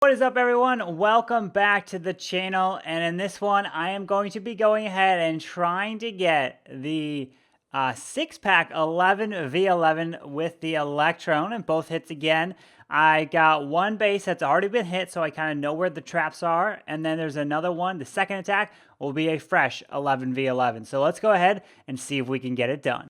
What is up, everyone? Welcome back to the channel, and in this one I am going to be going ahead and trying to get the 6-pack 11v11 with the Electrone, and both hits again. I got one base that's already been hit, so I kind of know where the traps are, and then there's another one. The second attack will be a fresh 11v11, so let's go ahead and see if we can get it done.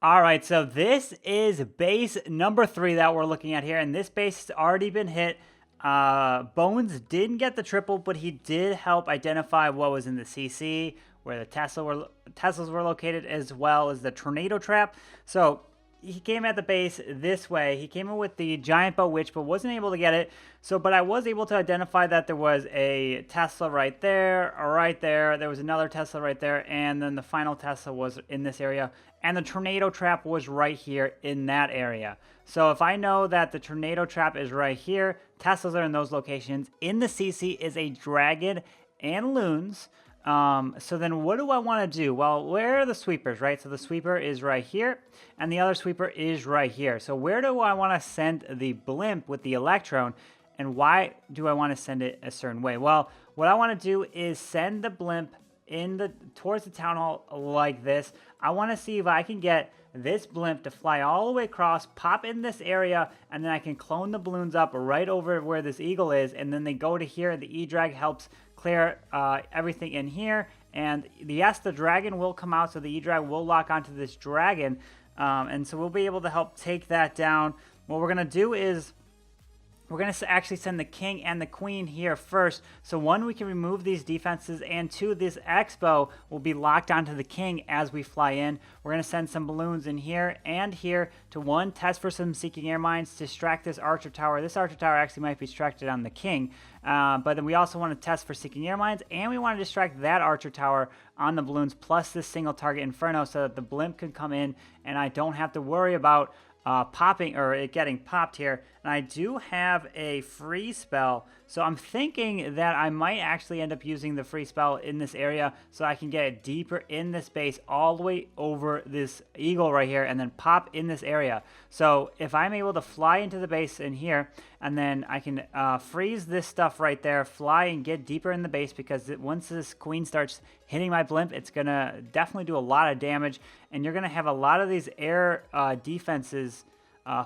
All right, so this is base number 3 that we're looking at here, and this base has already been hit. Bones didn't get the triple, but he did help identify what was in the CC, where the Teslas were located, as well as the tornado trap. So he came at the base this way. He came in with the giant bow witch, but wasn't able to get it. But I was able to identify that there was a Tesla right there, right there. There was another Tesla right there, and then the final Tesla was in this area. And the tornado trap was right here in that area. So if I know that the tornado trap is right here, Teslas are in those locations. In the CC is a dragon and loons. So then what do I want to do? Well, where are the sweepers, right? So the sweeper is right here, and the other sweeper is right here. So where do I want to send the blimp with the Electrone, and why do I want to send it a certain way? Well, what I want to do is send the blimp towards the town hall like this. I want to see if I can get this blimp to fly all the way across, pop in this area, and then I can clone the balloons up right over where this eagle is, and then they go to here. The E-Drag helps clear everything in here, and yes, the dragon will come out, so the E-Drag will lock onto this dragon, and so we'll be able to help take that down. What we're going to do is we're going to actually send the king and the queen here first. So one, we can remove these defenses, and two, this Expo will be locked onto the king as we fly in. We're going to send some balloons in here and here to one, test for some seeking air mines, distract this archer tower. This archer tower actually might be distracted on the king, but then we also want to test for seeking air mines, and we want to distract that archer tower on the balloons, plus this single target inferno, so that the blimp can come in and I don't have to worry about popping or it getting popped here. And I do have a free spell, so I'm thinking that I might actually end up using the free spell in this area so I can get it deeper in this base all the way over this eagle right here and then pop in this area. So if I'm able to fly into the base in here, and then I can freeze this stuff right there, fly and get deeper in the base, because once this queen starts hitting my blimp, it's going to definitely do a lot of damage, and you're going to have a lot of these air defenses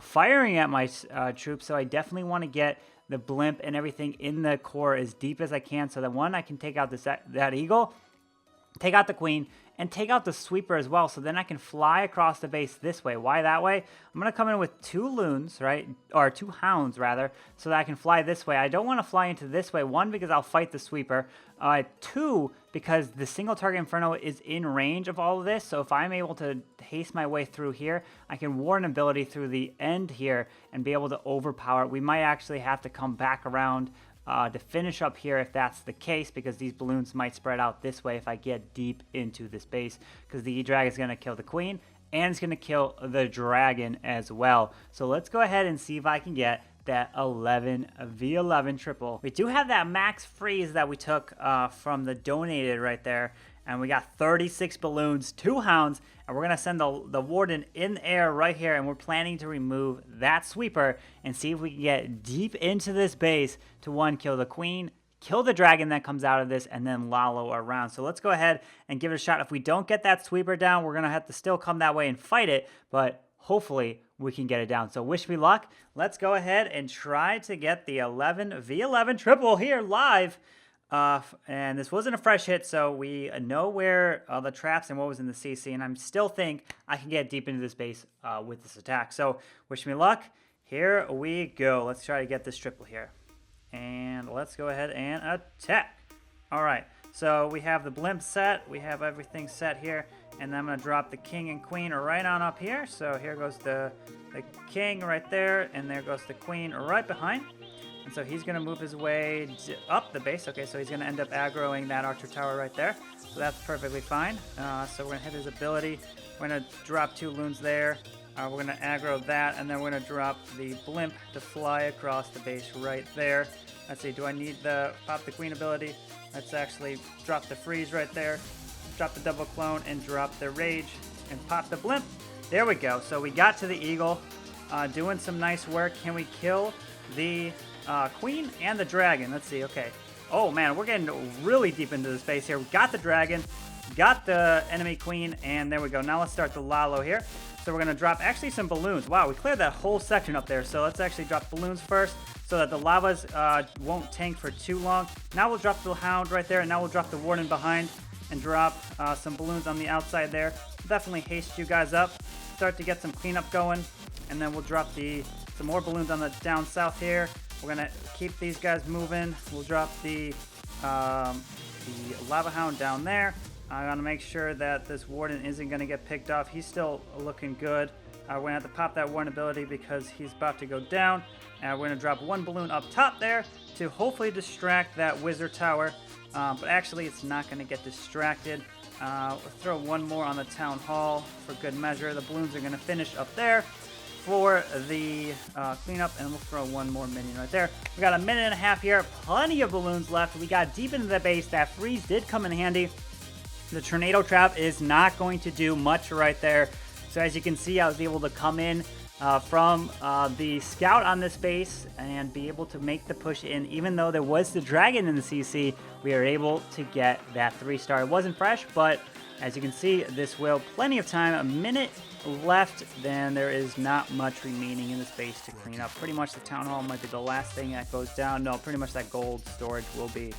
firing at my troops. So I definitely want to get the blimp and everything in the core as deep as I can, so that one, I can take out that eagle, take out the queen, and take out the sweeper as well, so then I can fly across the base this way. Why that way? I'm going to come in with 2 loons, right? Or 2 hounds, rather, so that I can fly this way. I don't want to fly into this way. 1, because I'll fight the sweeper. 2, because the single target inferno is in range of all of this, so if I'm able to haste my way through here, I can warn ability through the end here and be able to overpower it. We might actually have to come back around to finish up here if that's the case, because these balloons might spread out this way if I get deep into this base, because the E-Drag is going to kill the queen and it's going to kill the dragon as well. So let's go ahead and see if I can get that 11v11 triple. We do have that max freeze that we took from the donated right there, and we got 36 balloons, 2 hounds, and we're going to send the warden in the air right here, and we're planning to remove that sweeper and see if we can get deep into this base to, one, kill the queen, kill the dragon that comes out of this, and then lollo around. So let's go ahead and give it a shot. If we don't get that sweeper down, we're going to have to still come that way and fight it, but hopefully we can get it down. So wish me luck. Let's go ahead and try to get the 11v11 triple here live. And this wasn't a fresh hit, so we know where the traps and what was in the CC, and I still think I can get deep into this base with this attack. So wish me luck. Here we go. Let's try to get this triple here. And let's go ahead and attack. All right, so we have the blimp set. We have everything set here. And then I'm going to drop the king and queen right on up here. So here goes the king right there, and there goes the queen right behind. And so he's going to move his way up the base. Okay, so he's going to end up aggroing that archer tower right there. So that's perfectly fine. So we're going to hit his ability. We're going to drop 2 loons there. We're going to aggro that, and then we're going to drop the blimp to fly across the base right there. Let's see, do I need the pop the queen ability? Let's actually drop the freeze right there. drop the double clone, and drop the rage, and pop the blimp. There we go. So we got to the eagle, doing some nice work. Can we kill the queen and the dragon? Let's see. Okay. Oh man, we're getting really deep into the space here. We got the dragon, got the enemy queen, and there we go. Now let's start the Lalo here. So we're going to drop actually some balloons. Wow, we cleared that whole section up there. So let's actually drop balloons first so that the lavas won't tank for too long. Now we'll drop the hound right there, and now we'll drop the warden behind and drop some balloons on the outside there. Definitely haste you guys up, start to get some cleanup going, and then we'll drop some more balloons on the down south here. We're going to keep these guys moving. We'll drop the lava hound down there. I want to make sure that this warden isn't going to get picked off. He's still looking good. We're going to have to pop that warden ability because he's about to go down. And we're going to drop one balloon up top there to hopefully distract that wizard tower. But actually, it's not going to get distracted. We'll throw one more on the town hall for good measure. The balloons are going to finish up there for the cleanup, and we'll throw one more minion right there. We got a minute and a half here. Plenty of balloons left. We got deep into the base. That freeze did come in handy. The tornado trap is not going to do much right there. So as you can see, I was able to come in from the scout on this base and be able to make the push in. Even though there was the dragon in the CC, we were able to get that 3-star. It wasn't fresh, but as you can see, this will plenty of time. A minute left, then there is not much remaining in the space to clean up. Pretty much the town hall might be the last thing that goes down. No, pretty much that gold storage will be.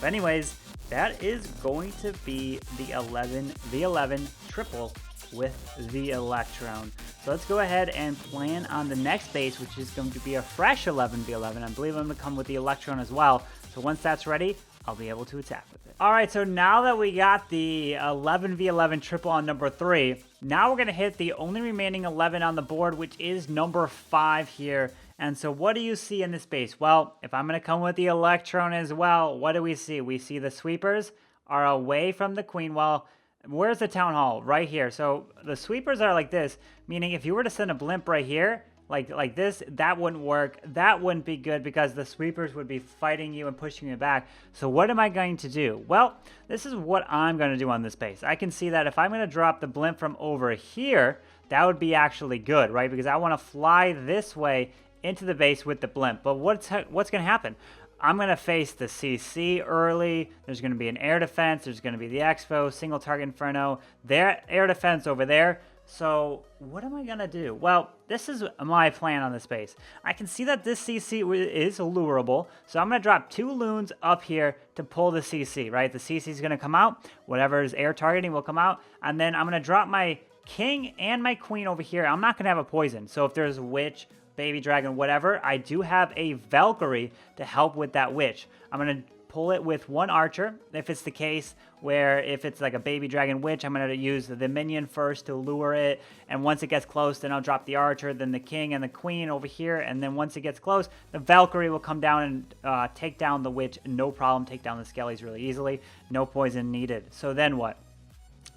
But anyways, that is going to be the 11v11 triple with the Electrone. So let's go ahead and plan on the next base, which is going to be a fresh 11v11. I believe I'm going to come with the Electrone as well. So once that's ready, I'll be able to attack with it. All right, so now that we got the 11v11 triple on number 3, now we're going to hit the only remaining 11 on the board, which is number 5 here. And so what do you see in this base? Well, if I'm going to come with the Electrone as well, what do we see? We see the sweepers are away from the queen. Well, where's the town hall? Right here. So the sweepers are like this, meaning if you were to send a blimp right here, like this, that wouldn't work. That wouldn't be good because the sweepers would be fighting you and pushing you back. So what am I going to do? Well, this is what I'm going to do on this base. I can see that if I'm going to drop the blimp from over here, that would be actually good, right? Because I want to fly this way into the base with the blimp. But what's going to happen? I'm going to face the CC early. There's going to be an air defense. There's going to be the Expo, single target Inferno, their air defense over there. So what am I going to do? Well, this is my plan on this base. I can see that this CC is lurable. So I'm going to drop 2 loons up here to pull the CC, right? The CC is going to come out. Whatever is air targeting will come out. And then I'm going to drop my king and my queen over here. I'm not going to have a poison. So if there's a witch, baby dragon, whatever, I do have a Valkyrie to help with that witch. I'm going to pull it with 1 archer. If it's the case where if it's like a baby dragon witch, I'm going to use the minion first to lure it. And once it gets close, then I'll drop the archer, then the king and the queen over here. And then once it gets close, the Valkyrie will come down and take down the witch. No problem. Take down the skellies really easily. No poison needed. So then what?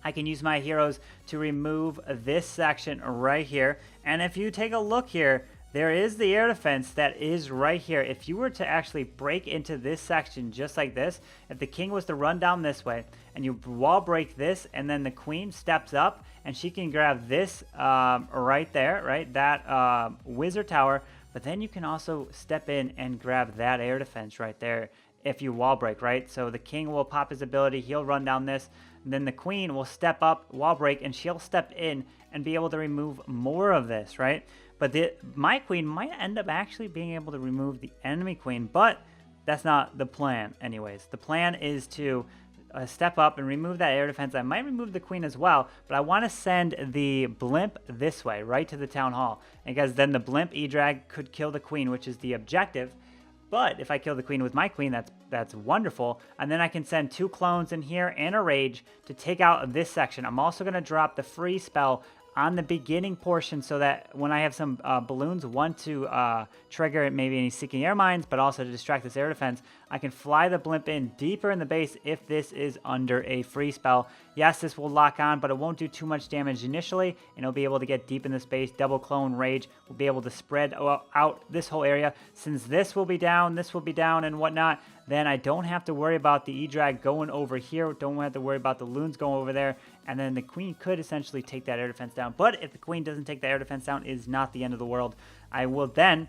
I can use my heroes to remove this section right here. And if you take a look here, there is the air defense that is right here. If you were to actually break into this section just like this, if the king was to run down this way and you wall break this and then the queen steps up and she can grab this right there, right? That wizard tower, but then you can also step in and grab that air defense right there if you wall break, right? So the king will pop his ability, he'll run down this, and then the queen will step up, wall break, and she'll step in and be able to remove more of this, right? But my queen might end up actually being able to remove the enemy queen, but that's not the plan anyways. The plan is to step up and remove that air defense. I might remove the queen as well, but I want to send the blimp this way, right to the town hall, because then the blimp E-drag could kill the queen, which is the objective. But if I kill the queen with my queen, that's wonderful. And then I can send 2 clones in here and a rage to take out this section. I'm also going to drop the free spell on the beginning portion so that when I have some balloons, one to trigger maybe any seeking air mines, but also to distract this air defense, I can fly the blimp in deeper in the base if this is under a free spell. Yes, this will lock on, but it won't do too much damage initially, and it'll be able to get deep in the space. Double clone rage will be able to spread out this whole area. Since this will be down, and whatnot, then I don't have to worry about the E-Drag going over here. Don't have to worry about the loons going over there. And then the queen could essentially take that air defense down. But if the queen doesn't take the air defense down, it is not the end of the world. I will then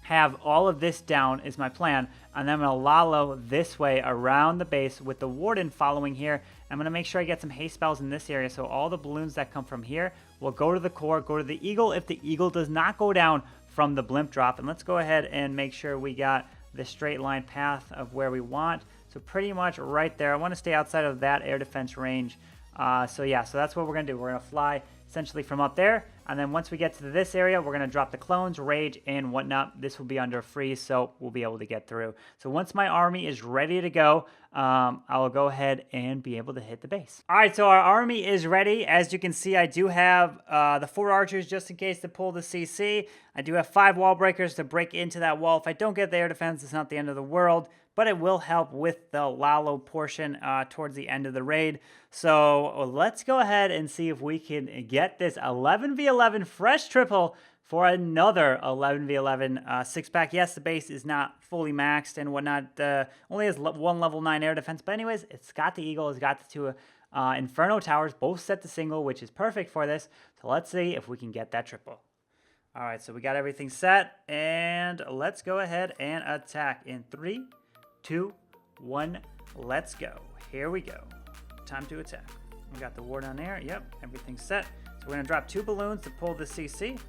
have all of this down is my plan. And then I'm going to Lalo this way around the base with the Warden following here. I'm going to make sure I get some haste spells in this area. So all the balloons that come from here will go to the core, go to the Eagle if the Eagle does not go down from the Blimp drop. And let's go ahead and make sure we got the straight line path of where we want. So pretty much right there. I want to stay outside of that air defense range. So that's what we're going to do. We're going to fly essentially from up there. And then once we get to this area, we're going to drop the clones, rage, and whatnot. This will be under freeze, so we'll be able to get through. So once my army is ready to go, I'll go ahead and be able to hit the base. All right, so our army is ready. As you can see, I do have the 4 archers just in case to pull the CC. I do have 5 wall breakers to break into that wall. If I don't get the air defense, it's not the end of the world, but it will help with the Lalo portion towards the end of the raid. So let's go ahead and see if we can get this 11v11 fresh triple for another 11v11 6-pack. Yes, the base is not fully maxed and whatnot. Only has 1 level 9 air defense. But anyways, it's got the Eagle. It's got the 2 Inferno Towers, both set to single, which is perfect for this. So let's see if we can get that triple. All right, so we got everything set. And let's go ahead and attack in 3, 2, 1, let's go. Here we go. Time to attack. We got the ward on there. Yep, everything's set. So we're going to drop 2 balloons to pull the CC.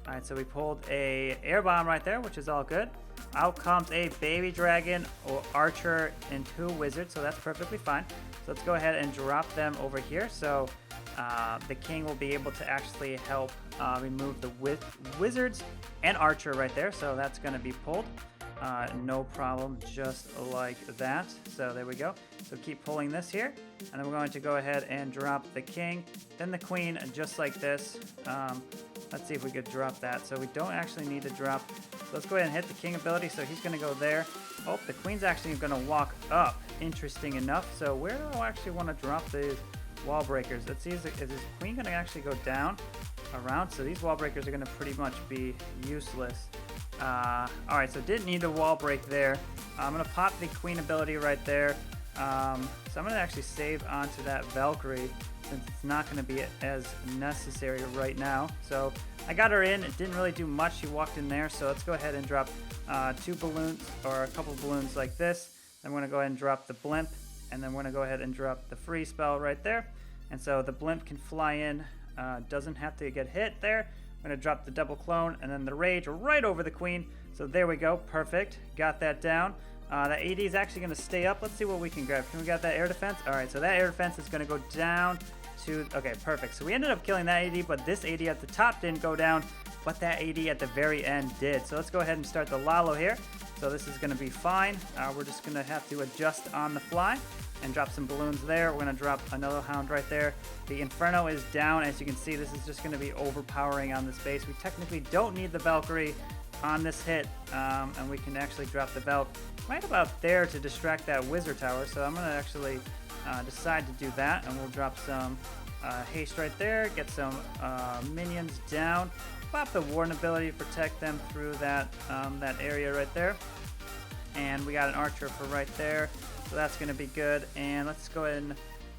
All right, so we pulled a air bomb right there, which is all good. Out comes a baby dragon or archer and 2 wizards, so that's perfectly fine. So let's go ahead and drop them over here. So the king will be able to actually help remove the wizards and archer right there. So that's going to be pulled. No problem, just like that. So there we go. So keep pulling this here. And then we're going to go ahead and drop the king, then the queen, just like this. Let's see if we could drop that. So we don't actually need to drop. So let's go ahead and hit the king ability. So he's going to go there. Oh, the queen's actually going to walk up. Interesting enough. So where do I actually want to drop these wall breakers? Let's see, is this queen going to actually go down around? So these wall breakers are going to pretty much be useless. All right, so didn't need the wall break there. I'm going to pop the queen ability right there. So I'm going to actually save onto that Valkyrie since it's not going to be as necessary right now. So I got her in. It didn't really do much. She walked in there. So let's go ahead and drop 2 balloons or a couple balloons like this. Then we're going to go ahead and drop the blimp. And then we're going to go ahead and drop the free spell right there. And so the blimp can fly in. Doesn't have to get hit there. I'm going to drop the double clone and then the rage right over the queen. So there we go. Perfect. Got that down. That AD is actually going to stay up. Let's see what we can grab. Can we get that air defense? All right, so that air defense is going to go down to... Okay, perfect. So we ended up killing that AD, but this AD at the top didn't go down, but that AD at the very end did. So let's go ahead and start the Lalo here. So this is going to be fine. We're just going to have to adjust on the fly and drop some balloons there. We're going to drop another hound right there. The Inferno is down. As you can see, this is just going to be overpowering on this base. We technically don't need the Valkyrie on this hit, and we can actually drop the Valk right about there to distract that Wizard Tower. So I'm going to actually decide to do that, and we'll drop some haste right there, get some minions down, pop the Warden ability to protect them through that, that area right there. And we got an archer for right there. So that's going to be good. And let's go ahead and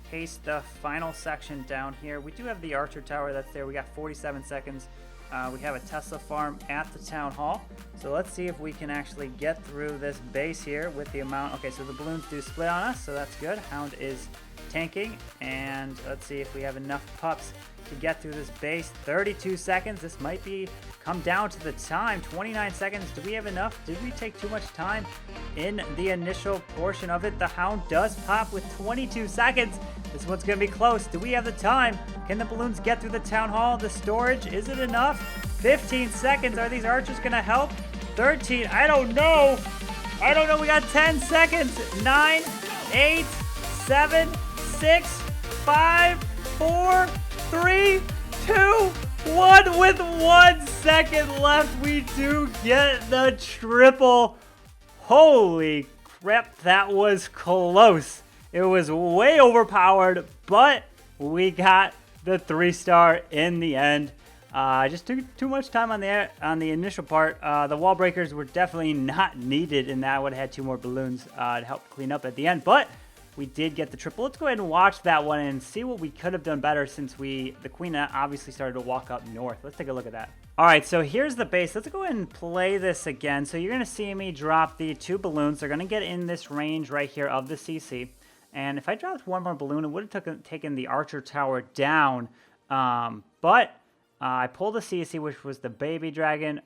haste the final section down here. We do have the archer tower that's there. We got 47 seconds. We have a Tesla farm at the town hall. So let's see if we can actually get through this base here with the amount. Okay, so the balloons do split on us, so that's good. Hound is tanking. And let's see if we have enough pups to get through this base. 32 seconds. This might be come down to the time. 29 seconds. Do we have enough? Did we take too much time in the initial portion of it? The Hound does pop with 22 seconds. This one's going to be close. Do we have the time? Can the balloons get through the town hall? The storage, is it enough? 15 seconds. Are these archers going to help? 13. I don't know. I don't know. We got 10 seconds. 9, 8, 7, 6, 5, 4, 3, 2, 1. With 1 second left, we do get the triple. Holy crap, that was close. It was way overpowered, but we got the 3-star in the end. Just took too much time on the initial part. The wall breakers were definitely not needed, and that would have had 2 more balloons to help clean up at the end. But we did get the triple. Let's go ahead and watch that one and see what we could have done better since the queen obviously started to walk up north. Let's take a look at that. All right, so here's the base. Let's go ahead and play this again. So you're going to see me drop the 2 balloons. They're going to get in this range right here of the CC. And if I dropped 1 more balloon, it would have taken the archer tower down. But I pulled the CC, which was the baby dragon,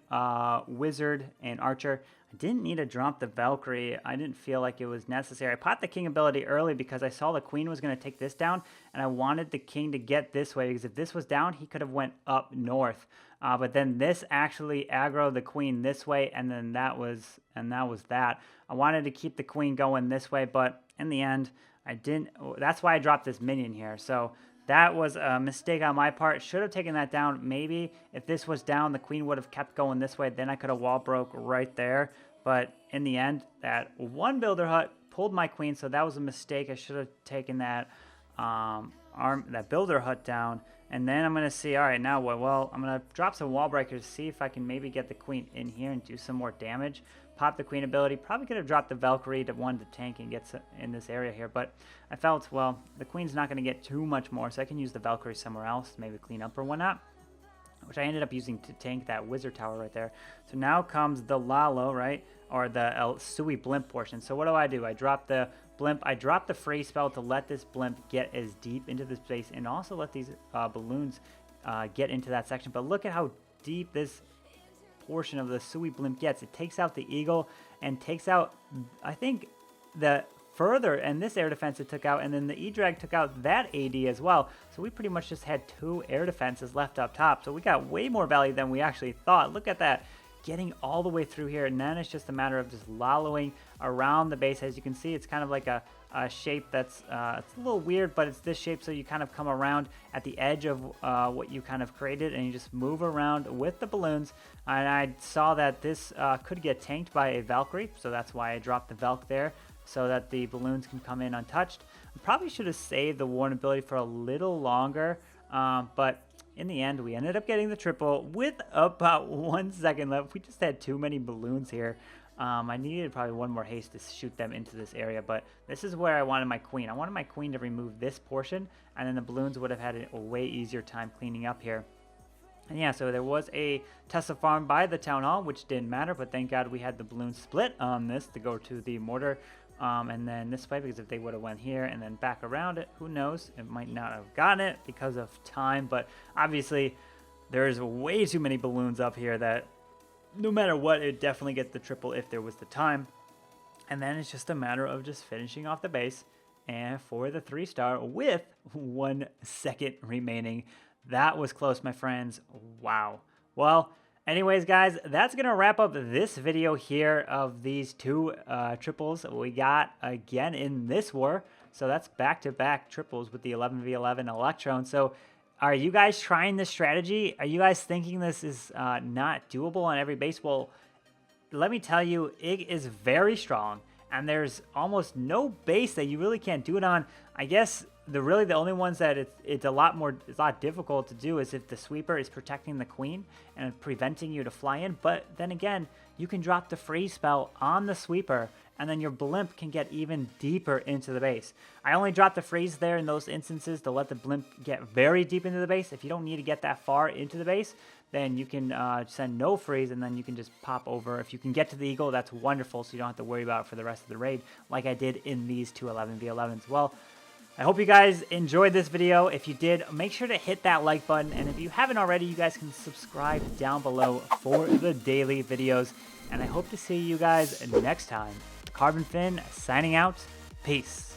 wizard, and archer. I didn't need to drop the Valkyrie. I didn't feel like it was necessary. I popped the king ability early because I saw the queen was going to take this down, and I wanted the king to get this way because if this was down, he could have went up north. But then this actually aggroed the queen this way, and then that was that. I wanted to keep the queen going this way, but in the end, I didn't. That's why I dropped this minion here. So that was a mistake on my part. Should have taken that down. Maybe if this was down, the queen would have kept going this way. Then I could have wall broke right there. But in the end, that 1 builder hut pulled my queen, so that was a mistake. I should have taken that that builder hut down. And then I'm going to see, all right, now what? Well, I'm going to drop some wall breakers, see if I can maybe get the queen in here and do some more damage. Pop the queen ability. Probably could have dropped the Valkyrie to 1 to tank and get in this area here. But I felt, well, the queen's not going to get too much more, so I can use the Valkyrie somewhere else, maybe clean up or whatnot, which I ended up using to tank that wizard tower right there. So now comes the Lalo, right? Or the El Sui Blimp portion. So what do? I drop the Blimp. I drop the freeze spell to let this Blimp get as deep into this space and also let these balloons get into that section. But look at how deep this portion of the Sui Blimp gets. It takes out the eagle and takes out, I think, the further, and this air defense it took out, and then the E-Drag took out that AD as well. So we pretty much just had 2 air defenses left up top. So we got way more value than we actually thought. Look at that. Getting all the way through here, and then it's just a matter of just lolling around the base. As you can see, it's kind of like a shape that's it's a little weird, but it's this shape, so you kind of come around at the edge of what you kind of created, and you just move around with the balloons. And I saw that this could get tanked by a Valkyrie, so that's why I dropped the Valk there, so that the balloons can come in untouched. I probably should have saved the Warn ability for a little longer, but in the end, we ended up getting the triple with about 1 second left. We just had too many balloons here. I needed probably 1 more haste to shoot them into this area, but this is where I wanted my queen. I wanted my queen to remove this portion, and then the balloons would have had a way easier time cleaning up here. And yeah, so there was a Tesla farm by the town hall, which didn't matter, but thank God we had the balloon split on this to go to the mortar. And then this way, because if they would have went here and then back around it, who knows? It might not have gotten it because of time, but obviously there's way too many balloons up here that no matter what, it definitely gets the triple if there was the time. And then it's just a matter of just finishing off the base and for the 3-star with 1 second remaining. That was close, my friends. Wow. Well, anyways, guys, that's going to wrap up this video here of these 2 triples we got again in this war. So that's back-to-back triples with the 11v11 Electrone. So are you guys trying this strategy? Are you guys thinking this is not doable on every base? Well, let me tell you, it is very strong, and there's almost no base that you really can't do it on. I guess the only ones that it's a lot difficult to do is if the sweeper is protecting the queen and preventing you to fly in. But then again, you can drop the freeze spell on the sweeper, and then your blimp can get even deeper into the base. I only dropped the freeze there in those instances to let the blimp get very deep into the base. If you don't need to get that far into the base, then you can send no freeze, and then you can just pop over. If you can get to the eagle, that's wonderful, so you don't have to worry about it for the rest of the raid, like I did in these 2 11v11s. Well, I hope you guys enjoyed this video. If you did, make sure to hit that like button. And if you haven't already, you guys can subscribe down below for the daily videos. And I hope to see you guys next time. Carbonfin signing out. Peace.